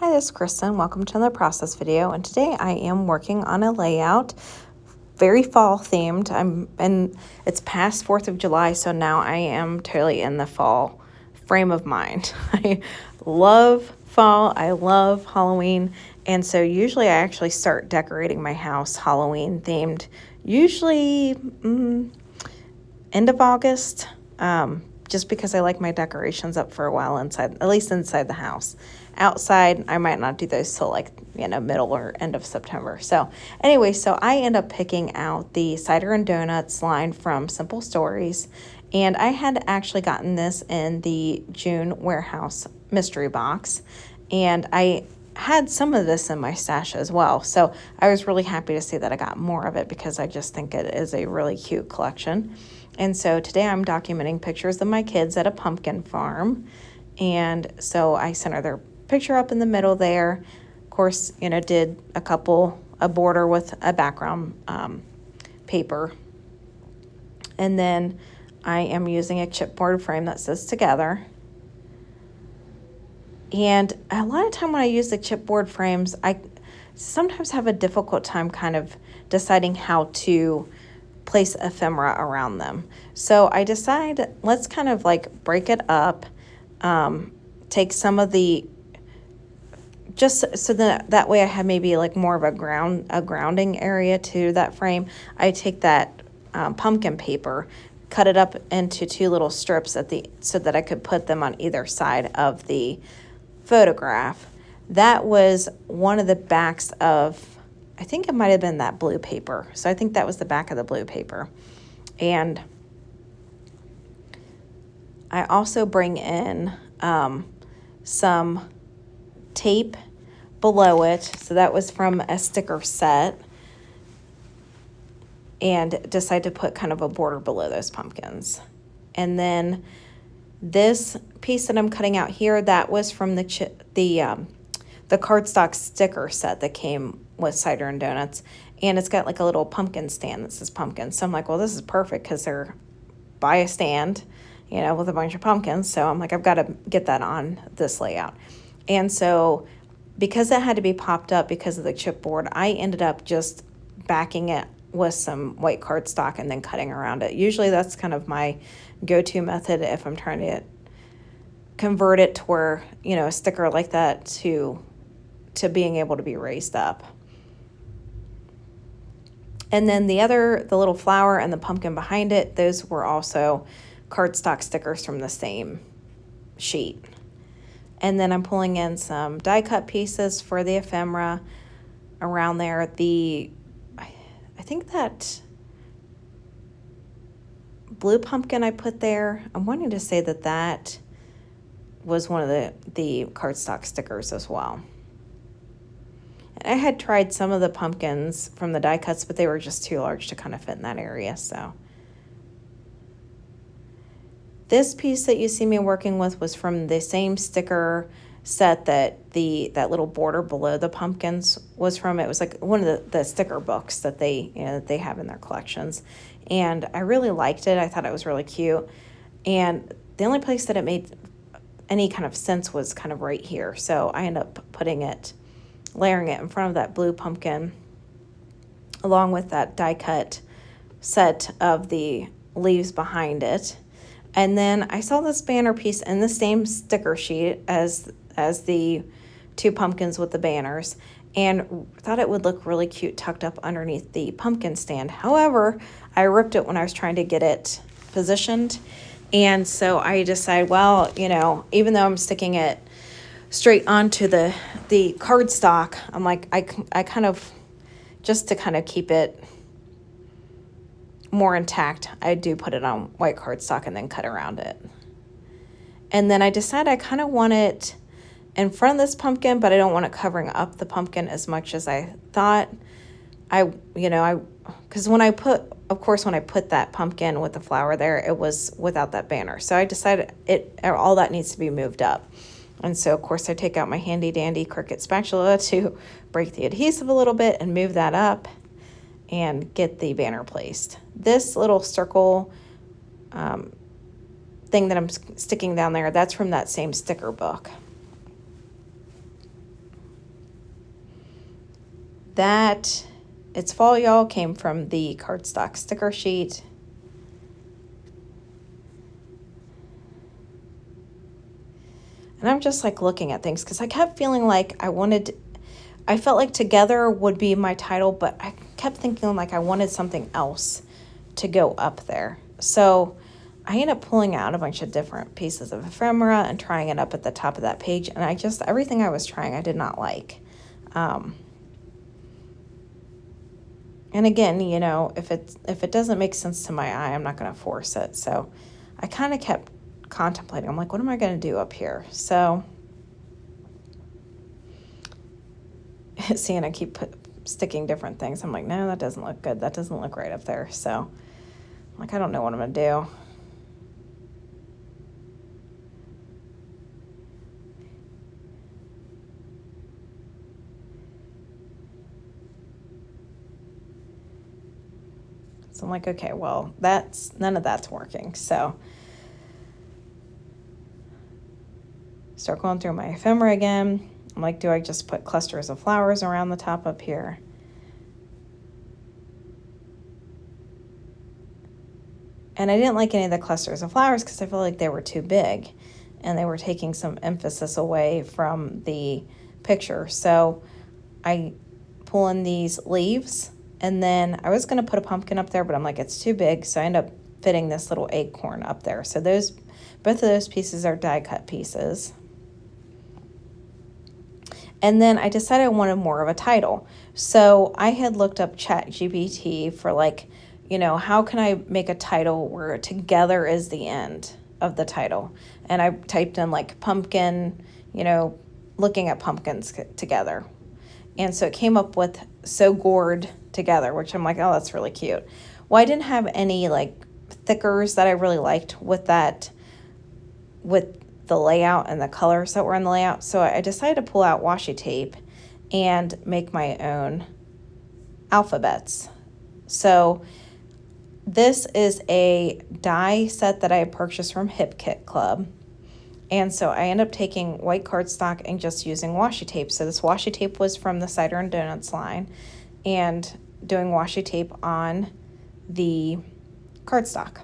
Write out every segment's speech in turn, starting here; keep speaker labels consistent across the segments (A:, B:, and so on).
A: Hi, this is Kristen. Welcome to another process video, and today I am working on a layout, very fall themed. And it's past 4th of July, so now I am totally in the fall frame of mind. I love fall, I love Halloween, and so usually I actually start decorating my house Halloween themed, usually end of August, just because I like my decorations up for a while inside, at least inside the house. Outside, I might not do those till middle or end of September. So anyway, so I end up picking out the Cider and Donuts line from Simple Stories. And I had actually gotten this in the June warehouse mystery box. And I had some of this in my stash as well. So I was really happy to see that I got more of it because I just think it is a really cute collection. And so today I'm documenting pictures of my kids at a pumpkin farm. And so I centered their picture up in the middle there. Of course, did a border with a background paper. And then I am using a chipboard frame that says together. And a lot of time when I use the chipboard frames, I sometimes have a difficult time kind of deciding how to place ephemera around them. So I decided let's kind of break it up, take some of the, just so that way I have maybe more of a grounding area to that frame. I take that pumpkin paper, cut it up into two little strips so that I could put them on either side of the photograph. That was one of the backs of, I think it might have been that blue paper. So I think that was the back of the blue paper. And I also bring in some tape below it. So that was from a sticker set. And decide to put kind of a border below those pumpkins. And then this piece that I'm cutting out here, that was from the cardstock sticker set that came with Cider and Donuts. And it's got a little pumpkin stand that says pumpkin. So I'm like, well, this is perfect because they're by a stand, with a bunch of pumpkins. So I'm like, I've got to get that on this layout. And so because that had to be popped up because of the chipboard, I ended up just backing it with some white cardstock and then cutting around it. Usually that's kind of my go-to method if I'm trying to convert it to where, a sticker like that to being able to be raised up. And then the little flower and the pumpkin behind it, those were also cardstock stickers from the same sheet. And then I'm pulling in some die cut pieces for the ephemera around there. I think that blue pumpkin I put there, I'm wanting to say that was one of the cardstock stickers as well. And I had tried some of the pumpkins from the die cuts, but they were just too large to kind of fit in that area. So this piece that you see me working with was from the same sticker set that that little border below the pumpkins was from. It was one of the sticker books that they have in their collections. And I really liked it. I thought it was really cute. And the only place that it made any kind of sense was kind of right here. So I ended up layering it in front of that blue pumpkin along with that die cut set of the leaves behind it. And then I saw this banner piece in the same sticker sheet as the two pumpkins with the banners and thought it would look really cute tucked up underneath the pumpkin stand. However, I ripped it when I was trying to get it positioned. And so I decided, well, even though I'm sticking it straight onto the cardstock, I'm like, I kind of, just to kind of keep it more intact, I do put it on white cardstock and then cut around it. And then I decided I kind of want it in front of this pumpkin, but I don't want it covering up the pumpkin as much as I thought. Because when I put that pumpkin with the flower there, it was without that banner. So I decided all that needs to be moved up. And so, of course, I take out my handy dandy Cricut spatula to break the adhesive a little bit and move that up and get the banner placed. This little circle thing that I'm sticking down there, that's from that same sticker book. that It's Fall, Y'all came from the cardstock sticker sheet. And I'm just like looking at things because I kept feeling like I felt like Together would be my title, but I kept thinking like I wanted something else to go up there. So I ended up pulling out a bunch of different pieces of ephemera and trying it up at the top of that page. And everything I was trying, I did not like. And again, you know, if it doesn't make sense to my eye, I'm not going to force it. So I kind of kept contemplating. I'm like, what am I going to do up here? So see, and I keep sticking different things. I'm like, no, that doesn't look good. That doesn't look right up there. So I'm like, I don't know what I'm going to do. So I'm like, okay, well, none of that's working. So start going through my ephemera again. I'm like, do I just put clusters of flowers around the top up here? And I didn't like any of the clusters of flowers because I felt like they were too big and they were taking some emphasis away from the picture. So I pull in these leaves, and then I was going to put a pumpkin up there, but I'm like, it's too big. So I end up fitting this little acorn up there. So both of those pieces are die cut pieces. And then I decided I wanted more of a title. So I had looked up ChatGPT for like, you know, how can I make a title where Together is the end of the title? And I typed in like pumpkin, you know, looking at pumpkins together. And so it came up with So Gourd Together, which I'm like, oh, that's really cute. Well, I didn't have any like thickers that I really liked with the layout and the colors that were in the layout. So I decided to pull out washi tape and make my own alphabets. So this is a die set that I purchased from Hip Kit Club. And so I ended up taking white cardstock and just using washi tape. So this washi tape was from the Cider and Donuts line, and doing washi tape on the cardstock.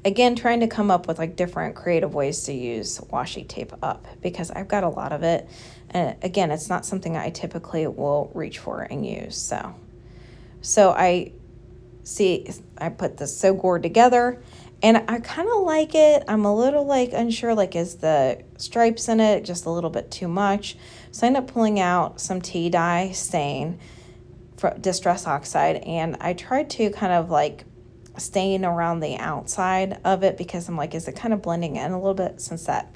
A: Again, trying to come up with like different creative ways to use washi tape up because I've got a lot of it. And again, it's not something I typically will reach for and use. So I put the So Gourd Together, and I kind of like it. I'm a little like unsure, like is the stripes in it just a little bit too much? So I end up pulling out some tea dye stain for Distress Oxide, and I tried to kind of like stain around the outside of it because I'm like, is it kind of blending in a little bit since that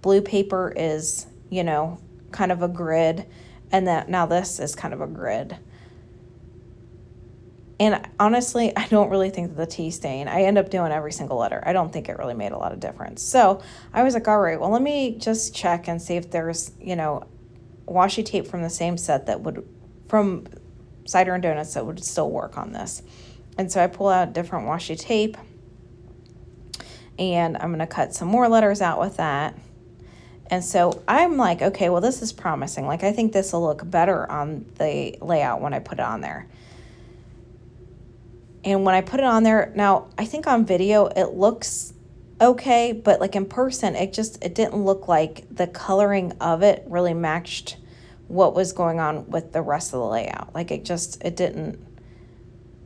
A: blue paper is, you know, kind of a grid, and that now this is kind of a grid. And honestly, I don't really think that the tea stain, I end up doing every single letter. I don't think it really made a lot of difference. So I was like, all right, well, let me just check and see if there's, you know, washi tape from the same set from Cider and Donuts that would still work on this. And so I pull out different washi tape, and I'm going to cut some more letters out with that. And so I'm like, okay, well, this is promising. Like, I think this will look better on the layout when I put it on there. And when I put it on there, now I think on video it looks okay, but like in person, it didn't look like the coloring of it really matched what was going on with the rest of the layout. Like it didn't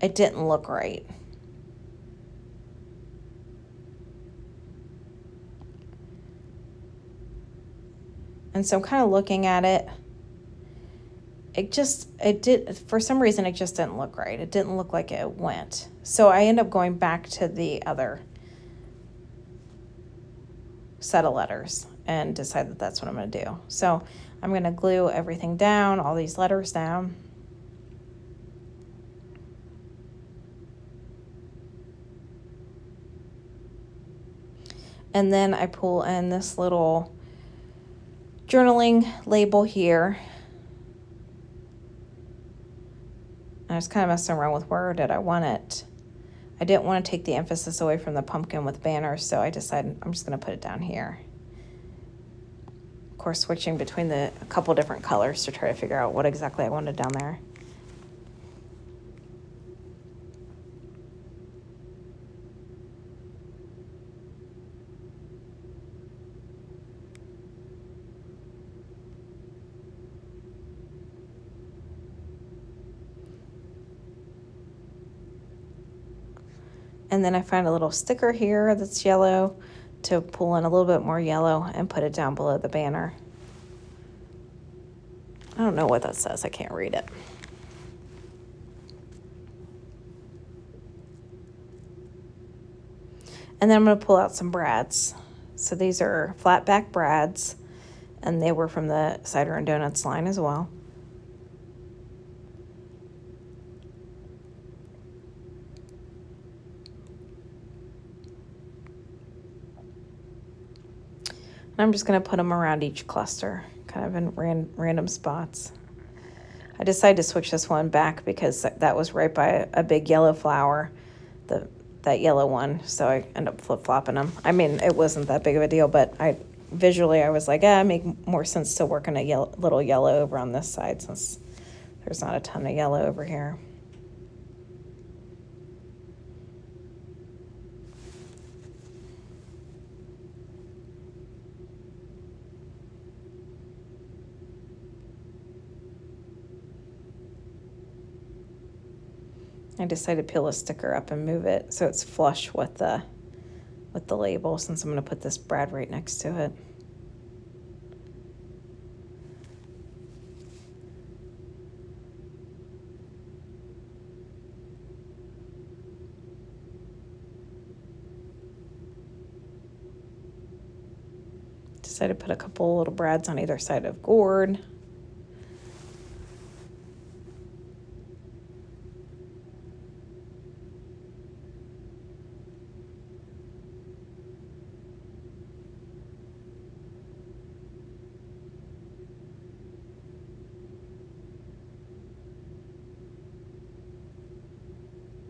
A: look right. And so I'm kind of looking at it. For some reason, it just didn't look right. It didn't look like it went. So I end up going back to the other set of letters and decide that that's what I'm going to do. So I'm going to glue everything down, all these letters down. And then I pull in this little journaling label here. I was kind of messing around with where did I want it. I didn't want to take the emphasis away from the pumpkin with banners, so I decided I'm just going to put it down here. course, switching between a couple different colors to try to figure out what exactly I wanted down there. And then I find a little sticker here that's yellow to pull in a little bit more yellow and put it down below the banner. I don't know what that says. I can't read it. And then I'm going to pull out some brads. So these are flat back brads, and they were from the Cider and Donuts line as well. And I'm just going to put them around each cluster, kind of in random spots. I decided to switch this one back because that was right by a big yellow flower, that yellow one, so I ended up flip-flopping them. I mean, it wasn't that big of a deal, but visually I was like, it make more sense to work on a little yellow over on this side since there's not a ton of yellow over here. I decided to peel a sticker up and move it so it's flush with the label, since I'm going to put this brad right next to it. Decided to put a couple little brads on either side of gourd.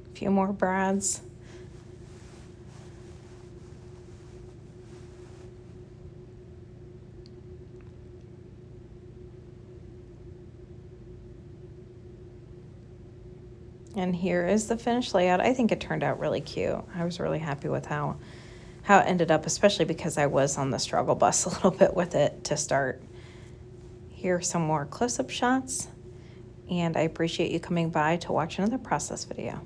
A: A few more brads. And here is the finished layout. I think it turned out really cute. I was really happy with how it ended up, especially because I was on the struggle bus a little bit with it to start. Here are some more close-up shots, and I appreciate you coming by to watch another process video.